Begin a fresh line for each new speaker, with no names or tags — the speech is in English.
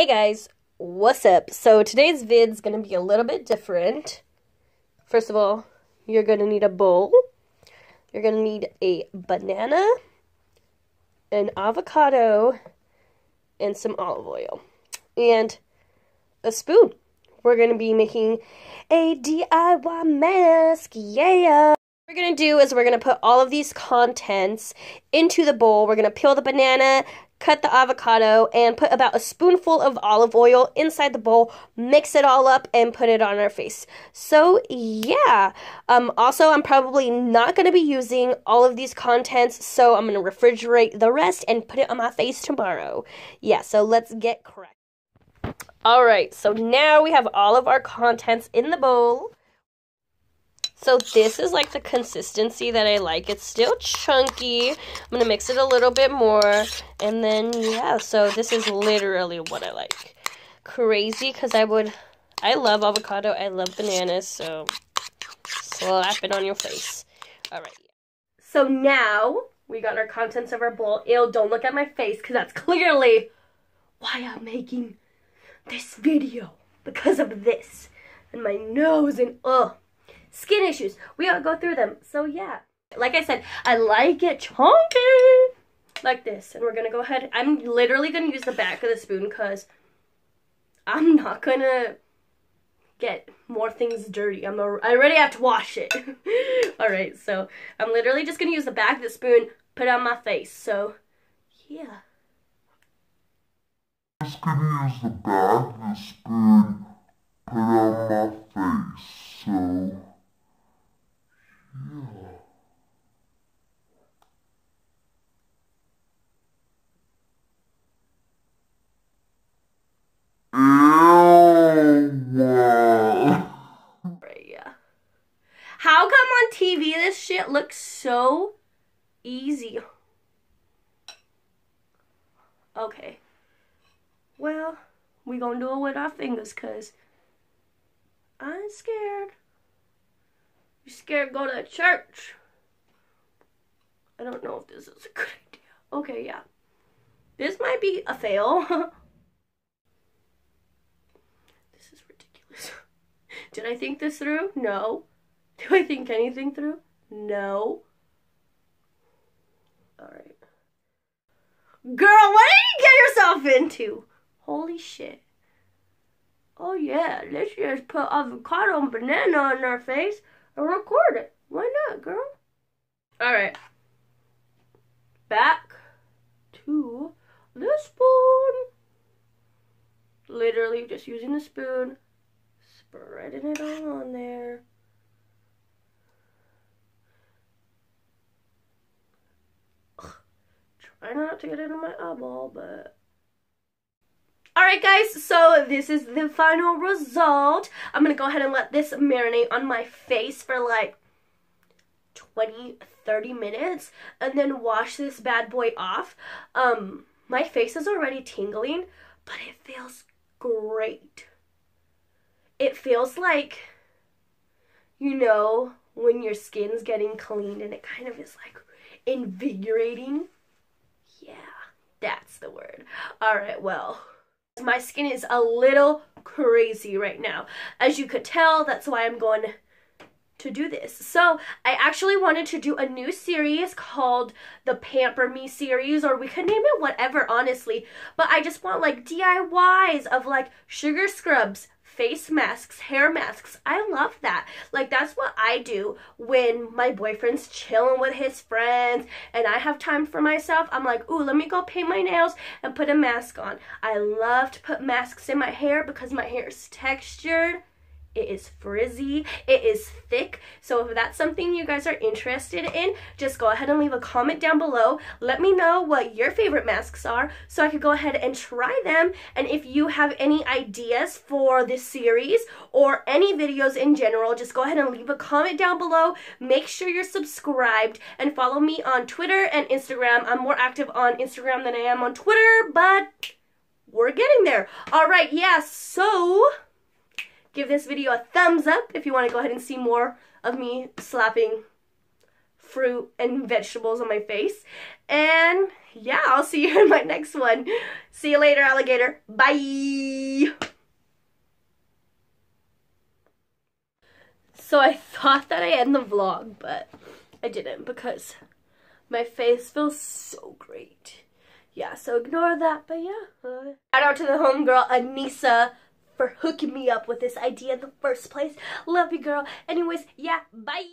Hey guys, what's up? So today's vid's gonna be a little bit different. First of all, you're gonna need a bowl. You're gonna need a banana, an avocado, and some olive oil. And a spoon. We're gonna be making a DIY mask, yeah! What we're gonna do is we're gonna put all of these contents into the bowl. We're gonna peel the banana, cut the avocado, and put about a spoonful of olive oil inside the bowl, mix it all up, and put it on our face. So, yeah. Also, I'm probably not going to be using all of these contents, so I'm going to refrigerate the rest and put it on my face tomorrow. Yeah, so let's get cracked. Alright, so now we have all of our contents in the bowl. So this is like the consistency that I like. It's still chunky. I'm going to mix it a little bit more. And then, yeah, so this is literally what I like. Crazy, because I love avocado. I love bananas, so slap it on your face. All right. So now we got our contents of our bowl. Ew, don't look at my face, because that's clearly why I'm making this video. Because of this. And my nose and, ugh. Skin issues. We gotta go through them. So yeah. Like I said, I like it chunky. Like this. And we're gonna go ahead. I'm literally gonna use the back of the spoon because I'm not gonna get more things dirty. I already have to wash it. Alright, so I'm literally just gonna use the back of the spoon, put it on my face. So yeah.
I'm just gonna use the back of the spoon, put it on my face. So
Right, yeah. How come on TV this shit looks so easy? Okay. Well, we gonna do it with our fingers, cause I'm scared. You scared to go to church? I don't know if this is a good idea. Okay, yeah. This might be a fail. This is ridiculous. Did I think this through? No. Do I think anything through? No. Alright. Girl, what did you get yourself into? Holy shit. Oh yeah, let's just put avocado and banana on our face and record it. Why not, girl? Alright. Back to the spoon. Literally just using the spoon, spreading it all on there. Ugh. Try not to get it in my eyeball, but... Alright guys, so this is the final result. I'm going to go ahead and let this marinate on my face for like 20-30 minutes and then wash this bad boy off. My face is already tingling, but it feels great. It feels like, you know, when your skin's getting cleaned and it kind of is like invigorating. Yeah, that's the word. Alright, well, my skin is a little crazy right now. As you could tell, that's why I'm going to do this. So I actually wanted to do a new series called the Pamper Me series, or we could name it whatever, honestly, but I just want like DIYs of like sugar scrubs, face masks, hair masks. I love that. Like, that's what I do when my boyfriend's chilling with his friends and I have time for myself. I'm like, ooh, let me go paint my nails and put a mask on. I love to put masks in my hair because my hair is textured. It is frizzy, it is thick, so if that's something you guys are interested in, just go ahead and leave a comment down below. Let me know what your favorite masks are so I could go ahead and try them, and if you have any ideas for this series or any videos in general, just go ahead and leave a comment down below. Make sure you're subscribed and follow me on Twitter and Instagram. I'm more active on Instagram than I am on Twitter, but we're getting there. Alright, yeah, so give this video a thumbs up if you want to go ahead and see more of me slapping fruit and vegetables on my face. And yeah, I'll see you in my next one. See you later, alligator. Bye. So I thought that I end the vlog, but I didn't because my face feels so great. Yeah, so ignore that, but yeah. Shout out to the homegirl, Anissa, for hooking me up with this idea in the first place. Love you, girl. Anyways, yeah, bye.